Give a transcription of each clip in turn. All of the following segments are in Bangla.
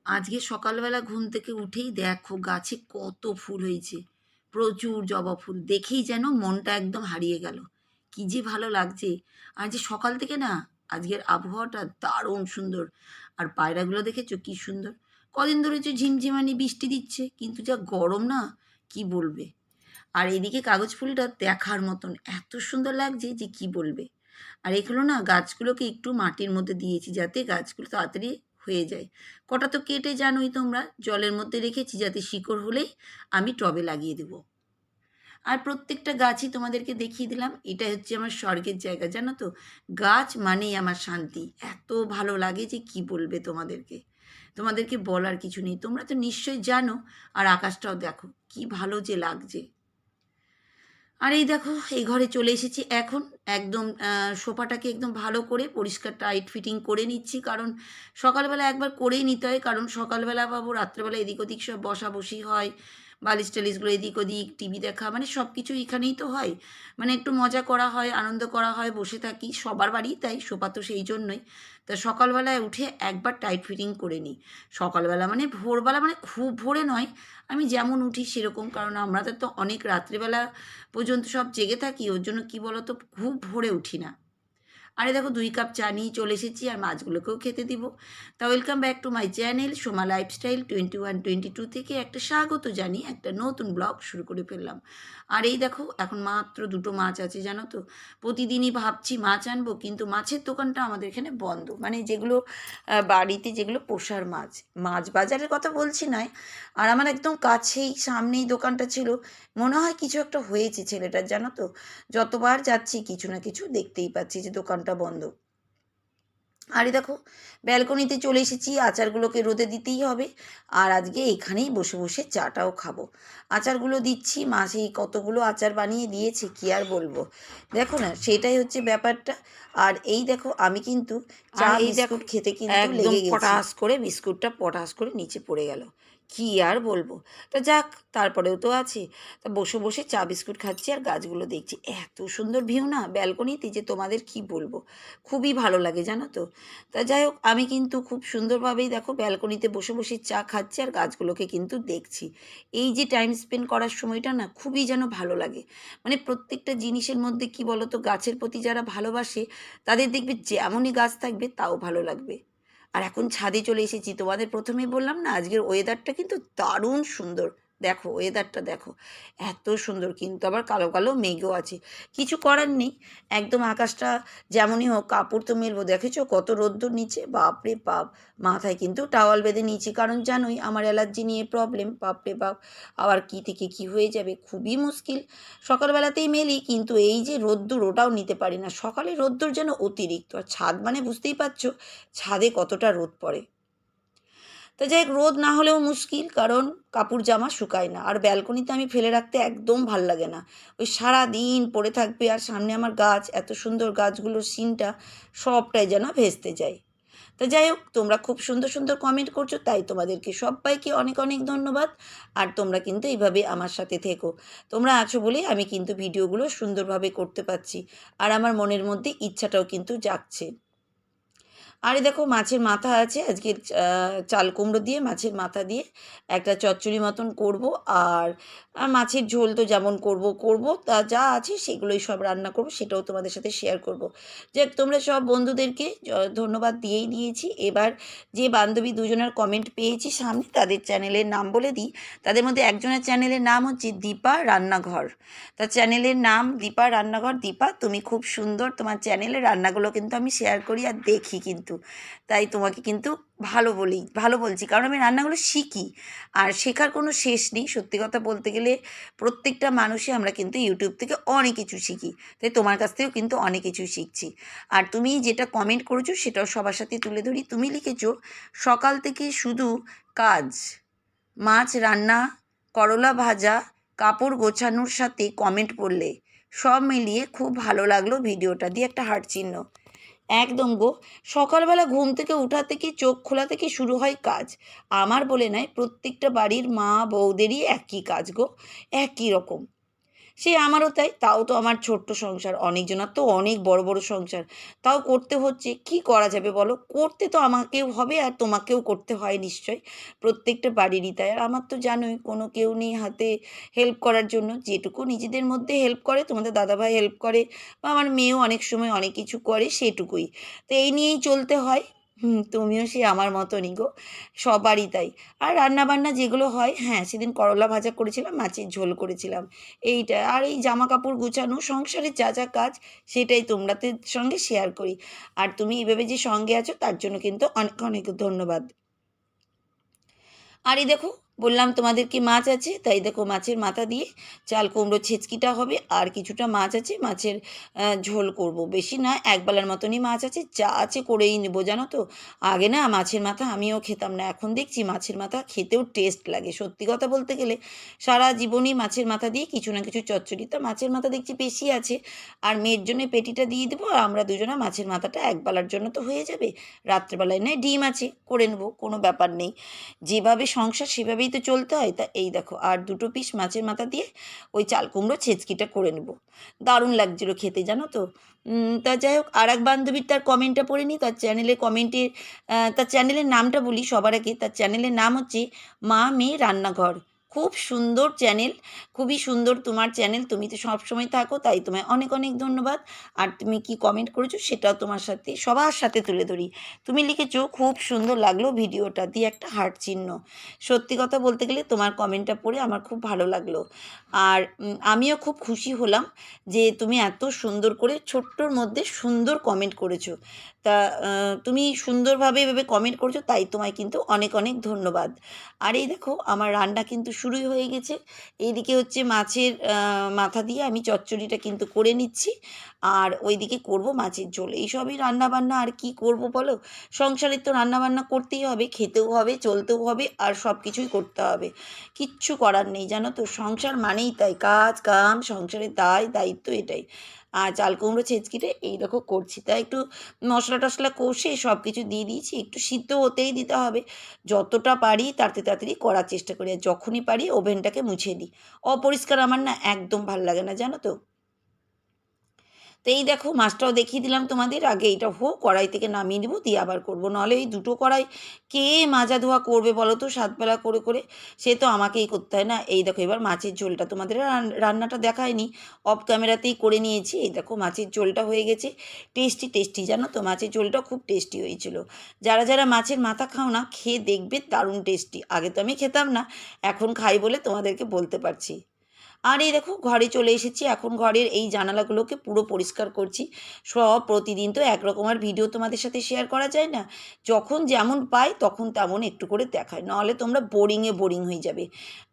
আজকে সকালবেলা ঘুম থেকে উঠেই দেখো গাছে কত ফুল হয়েছে। প্রচুর জবা ফুল দেখেই যেন মনটা একদম হারিয়ে গেল। কি যে ভালো লাগছে। আর যে সকাল থেকে না, আজকের আবহাওয়াটা দারুণ সুন্দর। আর পায়রাগুলো দেখেছো কি সুন্দর। কদিন ধরে যে ঝিমঝিমানি বৃষ্টি দিচ্ছে, কিন্তু যা গরম না, কি বলবে। আর এদিকে কাগজ ফুলটা দেখার মতন এত সুন্দর লাগছে যে কি বলবে। আর এগুলো না গাছগুলোকে একটু মাটির মধ্যে দিয়েছি যাতে গাছগুলো তাড়াতাড়ি হয়ে যায়। কটা তো কেটে জানোই তোমরা, জলের মধ্যে রেখেছি যাতে শিকড় হলেই আমি টবে লাগিয়ে দেবো। আর প্রত্যেকটা গাছই তোমাদেরকে দেখিয়ে দিলাম। এটা হচ্ছে আমার স্বর্গের জায়গা, জানো তো। গাছ মানেই আমার শান্তি। এত ভালো লাগে যে কি বলবে তোমাদেরকে। তোমাদেরকে বলার কিছু নেই, তোমরা তো নিশ্চয়ই জানো। আর আকাশটাও দেখো কি ভালো যে লাগছে। আর এই দেখো এই ঘরে চলে এসেছি এখন। একদম সোফাটাকে একদম ভালো করে পরিষ্কার টাইট ফিটিং করে নিচ্ছি, কারণ সকালবেলা একবার করেই নিতে হয়। কারণ সকালবেলা পাবো, রাত্রেবেলা এদিক ওদিক সব বসাবসি হয়, বালিশ টালিশগুলো এদিক ওদিক, টিভি দেখা, মানে সব কিছু এখানেই তো হয়। মানে একটু মজা করা হয়, আনন্দ করা হয়, বসে থাকি সবার বাড়ি, তাই সোফা তো সেই জন্যই। তা সকালবেলায় উঠে একবার টাইট ফিটিং করে নিই। সকালবেলা মানে ভোরবেলা, মানে খুব ভোরে নয়, আমি যেমন উঠি সেরকম। কারণ আমরা তো অনেক রাত্রিবেলা পর্যন্ত সব জেগে থাকি, ওর জন্য কী বলো তো, খুব ভোরে উঠি না। আরে দেখো 2 কাপ চা নিয়ে চলে এসেছি, আর মাছগুলোকেও খেতে দিব। তা welcome back to my channel Soma lifestyle 21-22 থেকে একটা স্বাগত জানিয়ে একটা নতুন ব্লগ শুরু করে ফেললাম। আর এই দেখো এখন মাত্র 2টো মাছ আছে, জানো তো। প্রতিদিনই ভাবছি মাছ আনবো, কিন্তু মাছের দোকানটা আমাদের এখানে বন্ধ। মানে যেগুলো বাড়িতে যেগুলো পোষার মাছ, মাছ বাজারের কথা বলছি নয়। আর আমার একদম কাছেই সামনেই দোকানটা ছিল। মনে হয় কিছু একটা হয়েছে ছেলেটার, জানো তো। যতবার যাচ্ছি কিছু না কিছু দেখতেই পাচ্ছি যে দোকানটা বন্ধ। আরে দেখো ব্যালকনিতে চলে এসেছি, আচারগুলোকে রোদে দিতেই হবে। আর আজকে এখানেই বসে বসে চাটাও খাবো। আচারগুলো দিচ্ছি, মা সেই কতগুলো আচার বানিয়ে দিয়েছে কি আর বলবো। দেখো না, সেটাই হচ্ছে ব্যাপারটা। আর এই দেখো আমি কিন্তু চা বিস্কুট খেতে কিন্তু একদম লেগে গেছি। পটাশ করে বিস্কুটটা পটাশ করে নিচে পড়ে গেল। কি আর বলবো। তা যাক, তারপরেও তো আছে। তা বসে বসে চা বিস্কুট খাচ্ছি আর গাছগুলো দেখছি। এত সুন্দর ভিউ না ব্যালকনিতে, যে তোমাদের কি বলবো। খুবই ভালো লাগে জানো তো। তা যাই হোক, আমি কিন্তু খুব সুন্দরভাবেই দেখো ব্যালকনিতে বসে বসে চা খাচ্ছি আর গাছগুলোকে কিন্তু দেখছি। এই যে টাইম স্পেন্ড করার সময়টা না খুবই যেন ভালো লাগে। মানে প্রত্যেকটা জিনিসের মধ্যে কি বলো তো, গাছের প্রতি যারা ভালোবাসে তাদের দেখবে যেমনই গাছ থাকবে তাও ভালো লাগবে। আর এখন ছাদে চলে এসেছি, তোমাদের প্রথমেই বললাম না আজকের ওয়েদারটা কিন্তু দারুণ সুন্দর। দেখো ওয়েদারটা দেখো, এত সুন্দর, কিন্তু আবার কালো কালো মেঘও আছে। কিছু করার নেই, একদম আকাশটা যেমনই হোক কাপড় তো মেলবো। দেখেছো কত রোদ্দুর নিচে, বাপরে বাপ। মাথায় কিন্তু টাওয়াল বেঁধে নিয়েছি, কারণ জানোই আমার অ্যালার্জি নিয়ে প্রবলেম, বাপরে বাপ। আবার কি থেকে কি হয়ে যাবে, খুবই মুশকিল। সকালবেলাতেই মেলি, কিন্তু এই যে রোদ্দুর ওটাও নিতে পারি না। সকালে রোদ্দুর যেন অতিরিক্ত, আর ছাদ মানে বুঝতেই পারছো ছাদে কতটা রোদ পড়ে। তো যাই হোক, রোদ না হলেও মুশকিল, কারণ কাপড় জামা শুকায় না। আর ব্যালকনিতে আমি ফেলে রাখতে একদম ভাল লাগে না। ওই সারা দিন পড়ে থাকবে, আর সামনে আমার গাছ, এত সুন্দর গাছগুলোর সিনটা সবটাই যেন ভেস্তে যায়। তো যাই হোক, তোমরা খুব সুন্দর সুন্দর কমেন্ট করছো, তাই তোমাদেরকে সবাইকে অনেক অনেক ধন্যবাদ। আর তোমরা কিন্তু এইভাবে আমার সাথে থেকো। তোমরা আছো বলেই আমি কিন্তু ভিডিওগুলো সুন্দরভাবে করতে পারছি। আর আমার মনের মধ্যে ইচ্ছাটাও কিন্তু জাগছে। আর এই দেখো মাছের মাথা আছে আজকে, চাল কুমড়ো দিয়ে মাছের মাথা দিয়ে একটা চচ্চড়ি মতন করব। আর মাছের ঝোল তো যেমন করব করব, তা যা আছে সেগুলোই সব রান্না করব, সেটাও তোমাদের সাথে শেয়ার করব। যাক, তোমরা সব বন্ধুদেরকে ধন্যবাদ দিয়েই দিয়েছি। এবার যে বান্ধবী দুজনের কমেন্ট পেয়েছি সামনে, তাদের চ্যানেলের নাম বলে দিই। তাদের মধ্যে একজনের চ্যানেলের নাম হচ্ছে দীপা রান্নাঘর। তার চ্যানেলের নাম দীপা রান্নাঘর। দীপা, তুমি খুব সুন্দর, তোমার চ্যানেলের রান্নাগুলো কিন্তু আমি শেয়ার করি আর দেখি কিন্তু। তাই তোমাকে কিন্তু ভালো বলছি, কারণ আমি রান্নাগুলো শিখি। আর শেখার কোনো শেষ নেই, সত্যি কথা বলতে গেলে প্রত্যেকটা মানুষই আমরা কিন্তু ইউটিউব থেকে অনেক কিছু শিখি। তাই তোমার কাছ থেকেও কিন্তু অনেক কিছু শিখছি। আর তুমি যেটা কমেন্ট করেছো সেটাও সবার সাথে তুলে ধরি। তুমি লিখেছো সকাল থেকে শুধু কাজ, মাছ রান্না, করলা ভাজা, কাপড় গোছানোর সাথে কমেন্ট পড়লে সব মিলিয়ে খুব ভালো লাগলো ভিডিওটা, দিয়ে একটা হার্ট চিহ্ন। একদম গো, সকালবেলা ঘুম থেকে ওঠা থেকে চোখ খোলা থেকে শুরু হয় কাজ। আমার বলে নয়, প্রত্যেকটা বাড়ির মা বউদেরই একই কাজ গো, একই রকম। সে আমারও তাই, তাও তো আমার ছোট্ট সংসার, অনেকজনের তো অনেক বড় বড় সংসার, তাও করতে হচ্ছে। কি করা যাবে বলো? করতে তো আমাকেও হবে আর তোমাকেও করতে হয় নিশ্চয়, প্রত্যেকটা বাড়িরই তাই। আর আমার তো জানোই কোনো কেউ নেই হাতে হেল্প করার জন্য, যেটুকু নিজেদের মধ্যে হেল্প করে, তোমাদের দাদাভাই হেল্প করে বা আমার মেয়েও অনেক সময় অনেক কিছু করে, সেটুকুই। তো এই নিয়েই চলতে হয়। তুমিও সেই আমার মতনই গো, সবারই তাই। আর রান্নাবান্না যেগুলো হয়, হ্যাঁ সেদিন করলা ভাজা করেছিলাম, মাছের ঝোল করেছিলাম, এইটা। আর এই জামা কাপড় গুছানো, সংসারের যা যা কাজ সেটাই তোমাদের সঙ্গে শেয়ার করি। আর তুমি এভাবে যে সঙ্গে আছো তার জন্য কিন্তু অনেক অনেক ধন্যবাদ। আর এই দেখো, বললাম তোমাদেরকে মাছ আছে, তাই দেখো মাছের মাথা দিয়ে চাল কুমড়ো ছেচকিটা হবে, আর কিছুটা মাছ আছে, মাছের ঝোল করব। বেশি না, একবেলার মতনই মাছ আছে, যা আছে করেই নেবো জানো তো। আগে না মাছের মাথা আমিও খেতাম না, এখন দেখছি মাছের মাথা খেতেও টেস্ট লাগে। সত্যি কথা বলতে গেলে সারা জীবনই মাছের মাথা দিয়ে কিছু না কিছু চচ্চড়ি, তো মাছের মাথা দেখছি বেশি আছে, আর মেয়ের জন্য পেটিটা দিয়ে দেবো, আর আমরা দুজনে মাছের মাথাটা একবেলার জন্য তো হয়ে যাবে। রাত্রেবেলায় নয় ডিম আছে, করে নেবো, কোনো ব্যাপার নেই। যেভাবে সংসার সেভাবেই তো চলতে হয়। তা এই দেখো, আর দুটো পিস মাছের মাথা দিয়ে ওই চাল কুমড়ো ছেচকিটা করে নেব। দারুণ লাগছিল খেতে জানো তো। তা যাই হোক, আর এক বান্ধবীর তার কমেন্টটা পড়ে নিই, তার চ্যানেলে কমেন্টের, তার চ্যানেলের নামটা বলি সবার আগে। তার চ্যানেলের নাম হচ্ছে মা মেয়ে রান্নাঘর। খুব সুন্দর চ্যানেল, খুবই সুন্দর তোমার চ্যানেল, তুমি তো সবসময় থাকো, তাই তোমায় অনেক অনেক ধন্যবাদ। আর তুমি কি কমেন্ট করেছো সেটাও তোমার সাথে সবার সাথে তুলে ধরি। তুমি লিখেছো খুব সুন্দর লাগলো ভিডিওটা, দিয়ে একটা হার্ট চিহ্ন। সত্যি কথা বলতে গেলে তোমার কমেন্টটা পড়ে আমার খুব ভালো লাগলো। আর আমিও খুব খুশি হলাম যে তুমি এত সুন্দর করে ছোট্টর মধ্যে সুন্দর কমেন্ট করেছো। তা তুমি সুন্দরভাবে এভাবে কমেন্ট করছো, তাই তোমায় কিন্তু অনেক অনেক ধন্যবাদ। আর এই দেখো আমার রান্না কিন্তু শুরুই হয়ে গেছে। এইদিকে হচ্ছে মাছের মাথা দিয়ে আমি চচ্চড়িটা কিন্তু করে নিচ্ছি, আর ওইদিকে করব মাছের ঝোল। এইসবই রান্নাবান্না, আর কি করব বলো? সংসারে তো রান্নাবান্না করতেই হবে, খেতেও হবে, চলতেও হবে, আর সব কিছুই করতে হবে। কিচ্ছু করার নেই জানো তো, সংসার মানেই তাই, কাজ কাম সংসারের দায় দায়িত্ব এটাই। আর চাল কুমড়ো ছেচকিটা এই দেখো করছি, তাই একটু মশলা টশলা কষে সব কিছু দিয়ে দিয়েছি, একটু সিদ্ধ হতেই দিতে হবে। যতটা পারি তাড়াতাড়ি তাড়াতাড়ি করার চেষ্টা করি, আর যখনই পারি ওভেনটাকে মুছে দিই। অপরিষ্কার আমার না একদম ভাল লাগে না জানো তো। তো এই দেখো মাছটাও দেখিয়ে দিলাম তোমাদের, আগে এইটা হোক, কড়াই থেকে নামিয়ে নেবো, দিয়ে আবার করবো, নাহলে এই দুটো কড়াই কে মাজা ধোয়া করবে বলো তো, সাতবেলা করে করে? সে তো আমাকেই করতে হয় না। এই দেখো এবার মাছের ঝোলটা তোমাদের রান্নাটা দেখায়নি, অফ ক্যামেরাতেই করে নিয়েছি। এই দেখো মাছের ঝোলটা হয়ে গেছে, টেস্টি টেস্টি জানো তো, মাছের ঝোলটা খুব টেস্টি হয়েছিল। যারা যারা মাছের মাথা খাও না, খেয়ে দেখবে দারুণ টেস্টি। আগে তো আমি খেতাম না, এখন খাই বলে তোমাদেরকে বলতে পারছি। আর এই দেখো ঘরে চলে এসেছি, এখন ঘরের এই জানালাগুলোকে পুরো পরিষ্কার করছি। সব প্রতিদিন তো একরকম আর ভিডিও তোমাদের সাথে শেয়ার করা যায় না, যখন যেমন পাই তখন তেমন একটু করে দেখায়, নাহলে তোমরা বোরিং হয়ে যাবে।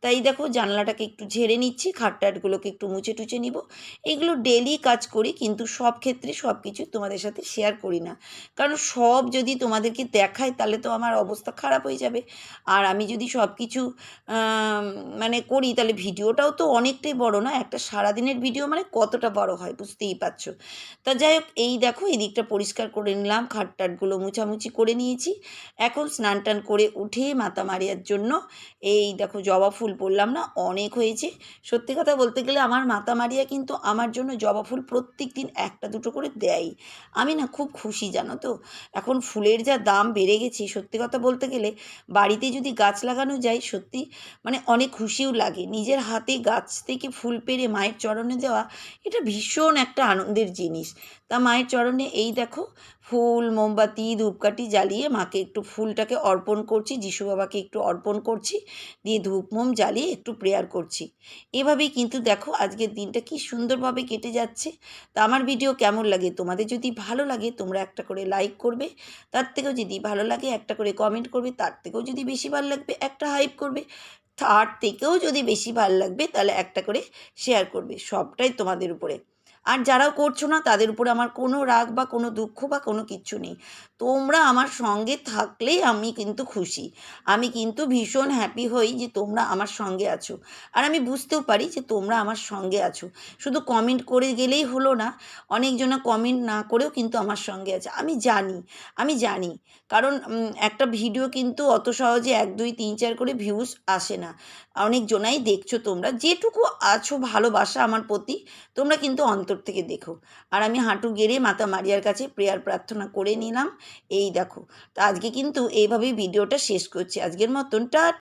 তাই দেখো জানলাটাকে একটু ঝেড়ে নিচ্ছি, খাটটাটগুলোকে একটু মুছে টুছে নিব। এগুলো ডেলি কাজ করি, কিন্তু সব ক্ষেত্রে সব কিছু তোমাদের সাথে শেয়ার করি না, কারণ সব যদি তোমাদেরকে দেখায় তাহলে তো আমার অবস্থা খারাপ হয়ে যাবে। আর আমি যদি সব কিছু মানে করি তাহলে ভিডিওটাও তো অনেকটাই বড় না, একটা সারাদিনের ভিডিও মানে কতটা বড় হয় বুঝতেই পারছো। তা যাই হোক, এই দেখো এদিকটা পরিষ্কার করে নিলাম, খাটটাটগুলো মুছামুছি করে নিয়েছি। এখন স্নান টান করে উঠে মাথা মারিয়ার জন্য এই দেখো জবা ফুল বললাম না অনেক হয়েছে। সত্যি কথা বলতে গেলে আমার মাথা মারিয়া কিন্তু আমার জন্য জবা ফুল প্রত্যেক দিন একটা দুটো করে দেয়। আমি না খুব খুশি জানো তো। এখন ফুলের যা দাম বেড়ে গেছে, সত্যি কথা বলতে গেলে বাড়িতে যদি গাছ লাগানো যায় সত্যি মানে অনেক খুশিও লাগে। নিজের হাতে গাছ থেকে ফুল পেড়ে মায়ের চরণে দেওয়া, এটা ভীষণ একটা আনন্দের জিনিস। তা মায়ের চরণে এই দেখো ফুল মোমবাতি ধূপকাঠি জ্বালিয়ে মাকে একটু ফুলটাকে অর্পণ করছি, যিশু বাবাকে একটু অর্পণ করছি, দিয়ে ধূপ মোম জ্বালিয়ে একটু প্রেয়ার করছি। এভাবেই কিন্তু দেখো আজকের দিনটা কি সুন্দরভাবে কেটে যাচ্ছে। তা আমার ভিডিও কেমন লাগে, তোমাদের যদি ভালো লাগে তোমরা একটা করে লাইক করবে, তার থেকেও যদি ভালো লাগে একটা করে কমেন্ট করবে, তার থেকেও যদি বেশি ভালো লাগবে একটা হাইপ করবে, তার থেকেও যদি বেশি ভালো লাগবে তাহলে একটা করে শেয়ার করবে। সবটাই তোমাদের উপরে। আর যারাও করছো না তাদের উপরে আমার কোনো রাগ বা কোনো দুঃখ বা কোনো কিচ্ছু নেই। তোমরা আমার সঙ্গে থাকলেই আমি কিন্তু খুশি। আমি কিন্তু ভীষণ হ্যাপি হই যে তোমরা আমার সঙ্গে আছো। আর আমি বুঝতেও পারি যে তোমরা আমার সঙ্গে আছো। শুধু কমেন্ট করে গেলেই হলো না, অনেকজনা কমেন্ট না করেও কিন্তু আমার সঙ্গে আছে। আমি জানি। কারণ একটা ভিডিও কিন্তু অত সহজে ১, ২, ৩, ৪ করে ভিউজ আসে না। অনেকজনাই দেখছো তোমরা। যেটুকু আছো ভালোবাসা আমার প্রতি, তোমরা কিন্তু অন্তর থেকে দেখো। আর আমি হাঁটু গেড়ে মাতা মারিয়ার কাছে প্রেয়ার প্রার্থনা করে নিলাম। এই দেখো। তো আজকে কিন্তু এইভাবেই ভিডিওটা শেষ করছি। আজকের মতন